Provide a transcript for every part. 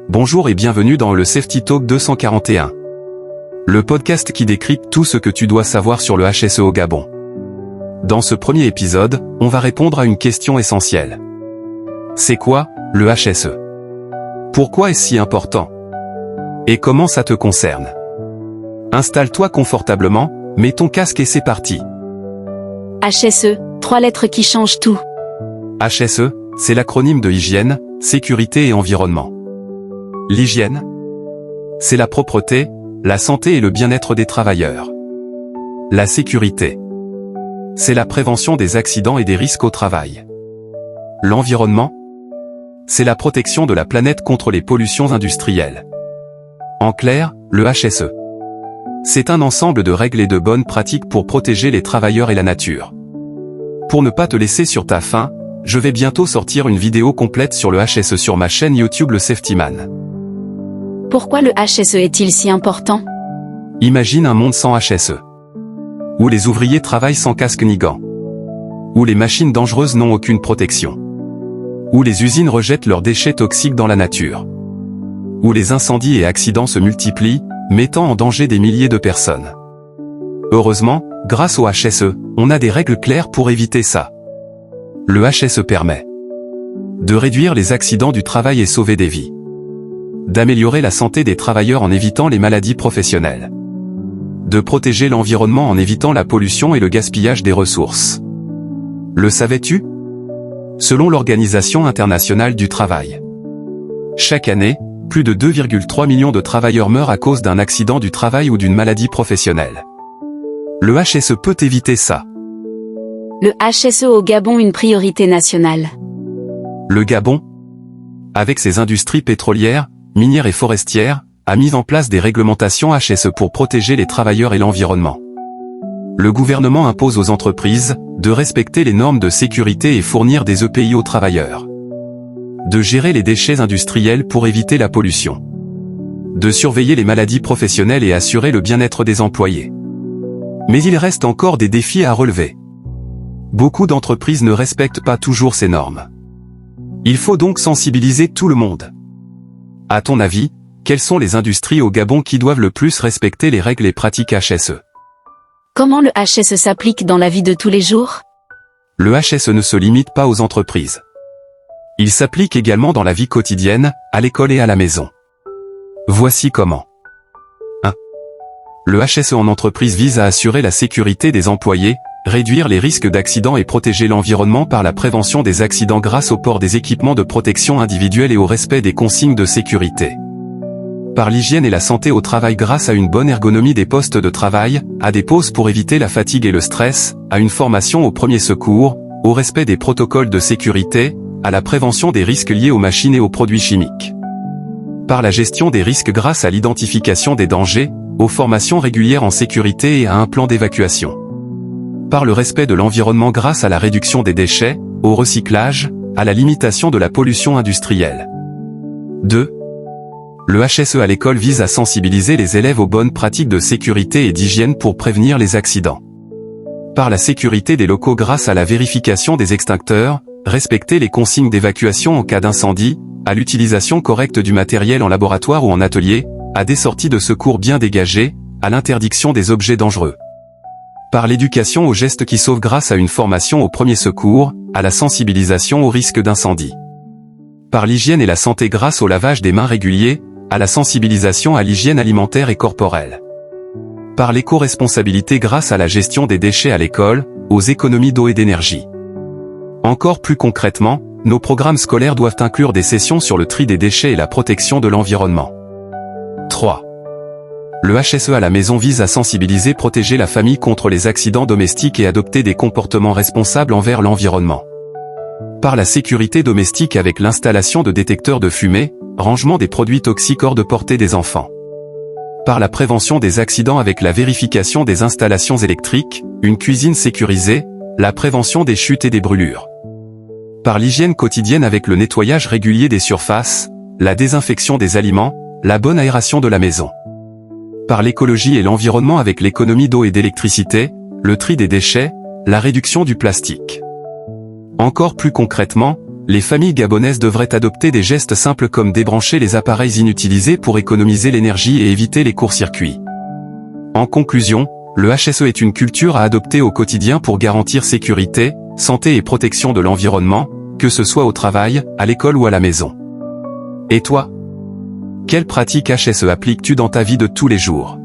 Bonjour et bienvenue dans le Safety Talk 241. Le podcast qui décrypte tout ce que tu dois savoir sur le HSE au Gabon. Dans ce premier épisode, on va répondre à une question essentielle. C'est quoi, le HSE? Pourquoi est-ce si important? Et comment ça te concerne? Installe-toi confortablement, mets ton casque et c'est parti. HSE, 3 lettres qui changent tout. HSE, c'est l'acronyme de hygiène, sécurité et environnement. L'hygiène, c'est la propreté, la santé et le bien-être des travailleurs. La sécurité, c'est la prévention des accidents et des risques au travail. L'environnement, c'est la protection de la planète contre les pollutions industrielles. En clair, le HSE, c'est un ensemble de règles et de bonnes pratiques pour protéger les travailleurs et la nature. Pour ne pas te laisser sur ta faim, je vais bientôt sortir une vidéo complète sur le HSE sur ma chaîne YouTube Le Safety Man. Pourquoi le HSE est-il si important? Imagine un monde sans HSE. Où les ouvriers travaillent sans casque ni gants. Où les machines dangereuses n'ont aucune protection. Où les usines rejettent leurs déchets toxiques dans la nature. Où les incendies et accidents se multiplient, mettant en danger des milliers de personnes. Heureusement, grâce au HSE, on a des règles claires pour éviter ça. Le HSE permet de réduire les accidents du travail et sauver des vies. D'améliorer la santé des travailleurs en évitant les maladies professionnelles. De protéger l'environnement en évitant la pollution et le gaspillage des ressources. Le savais-tu? Selon l'Organisation internationale du travail, chaque année, plus de 2,3 millions de travailleurs meurent à cause d'un accident du travail ou d'une maladie professionnelle. Le HSE peut éviter ça. Le HSE au Gabon, une priorité nationale. Le Gabon, avec ses industries pétrolières, minières et forestières, a mis en place des réglementations HSE pour protéger les travailleurs et l'environnement. Le gouvernement impose aux entreprises de respecter les normes de sécurité et fournir des EPI aux travailleurs. De gérer les déchets industriels pour éviter la pollution. De surveiller les maladies professionnelles et assurer le bien-être des employés. Mais il reste encore des défis à relever. Beaucoup d'entreprises ne respectent pas toujours ces normes. Il faut donc sensibiliser tout le monde. À ton avis, quelles sont les industries au Gabon qui doivent le plus respecter les règles et pratiques HSE? Comment le HSE s'applique dans la vie de tous les jours? Le HSE ne se limite pas aux entreprises. Il s'applique également dans la vie quotidienne, à l'école et à la maison. Voici comment. 1. Le HSE en entreprise vise à assurer la sécurité des employés, réduire les risques d'accidents et protéger l'environnement par la prévention des accidents grâce au port des équipements de protection individuelle et au respect des consignes de sécurité. Par l'hygiène et la santé au travail grâce à une bonne ergonomie des postes de travail, à des pauses pour éviter la fatigue et le stress, à une formation aux premiers secours, au respect des protocoles de sécurité, à la prévention des risques liés aux machines et aux produits chimiques. Par la gestion des risques grâce à l'identification des dangers, aux formations régulières en sécurité et à un plan d'évacuation. Par le respect de l'environnement grâce à la réduction des déchets, au recyclage, à la limitation de la pollution industrielle. 2. Le HSE à l'école vise à sensibiliser les élèves aux bonnes pratiques de sécurité et d'hygiène pour prévenir les accidents. Par la sécurité des locaux grâce à la vérification des extincteurs, respecter les consignes d'évacuation en cas d'incendie, à l'utilisation correcte du matériel en laboratoire ou en atelier, à des sorties de secours bien dégagées, à l'interdiction des objets dangereux. Par l'éducation aux gestes qui sauvent grâce à une formation aux premiers secours, à la sensibilisation au risque d'incendie. Par l'hygiène et la santé grâce au lavage des mains régulier, à la sensibilisation à l'hygiène alimentaire et corporelle. Par l'éco-responsabilité grâce à la gestion des déchets à l'école, aux économies d'eau et d'énergie. Encore plus concrètement, nos programmes scolaires doivent inclure des sessions sur le tri des déchets et la protection de l'environnement. 3. Le HSE à la maison vise à sensibiliser, protéger la famille contre les accidents domestiques et adopter des comportements responsables envers l'environnement. Par la sécurité domestique avec l'installation de détecteurs de fumée, rangement des produits toxiques hors de portée des enfants. Par la prévention des accidents avec la vérification des installations électriques, une cuisine sécurisée, la prévention des chutes et des brûlures. Par l'hygiène quotidienne avec le nettoyage régulier des surfaces, la désinfection des aliments, la bonne aération de la maison. Par l'écologie et l'environnement avec l'économie d'eau et d'électricité, le tri des déchets, la réduction du plastique. Encore plus concrètement, les familles gabonaises devraient adopter des gestes simples comme débrancher les appareils inutilisés pour économiser l'énergie et éviter les courts-circuits. En conclusion, le HSE est une culture à adopter au quotidien pour garantir sécurité, santé et protection de l'environnement, que ce soit au travail, à l'école ou à la maison. Et toi? Quelles pratiques HSE appliques-tu dans ta vie de tous les jours?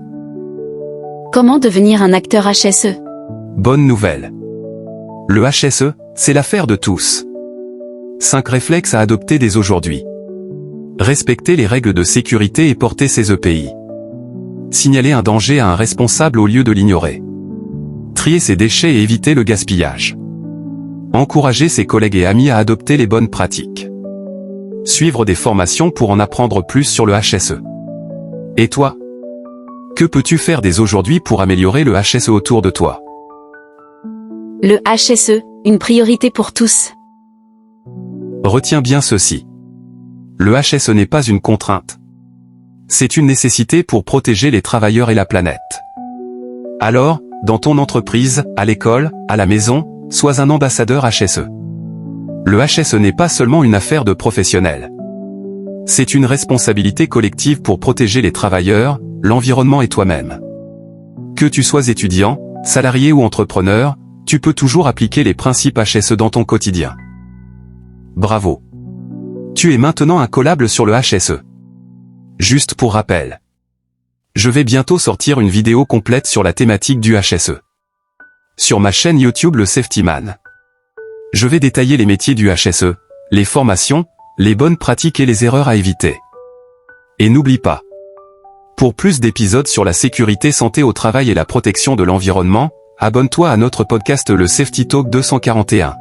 Comment devenir un acteur HSE? Bonne nouvelle. Le HSE, c'est l'affaire de tous. 5 réflexes à adopter dès aujourd'hui. Respecter les règles de sécurité et porter ses EPI. Signaler un danger à un responsable au lieu de l'ignorer. Trier ses déchets et éviter le gaspillage. Encourager ses collègues et amis à adopter les bonnes pratiques. Suivre des formations pour en apprendre plus sur le HSE. Et toi? Que peux-tu faire dès aujourd'hui pour améliorer le HSE autour de toi? Le HSE, une priorité pour tous. Retiens bien ceci. Le HSE n'est pas une contrainte. C'est une nécessité pour protéger les travailleurs et la planète. Alors, dans ton entreprise, à l'école, à la maison, sois un ambassadeur HSE. Le HSE n'est pas seulement une affaire de professionnels. C'est une responsabilité collective pour protéger les travailleurs, l'environnement et toi-même. Que tu sois étudiant, salarié ou entrepreneur, tu peux toujours appliquer les principes HSE dans ton quotidien. Bravo. Tu es maintenant incollable sur le HSE. Juste pour rappel. Je vais bientôt sortir une vidéo complète sur la thématique du HSE. Sur ma chaîne YouTube Le Safety Man. Je vais détailler les métiers du HSE, les formations, les bonnes pratiques et les erreurs à éviter. Et n'oublie pas. Pour plus d'épisodes sur la sécurité santé au travail et la protection de l'environnement, abonne-toi à notre podcast Le Safety Talk 241.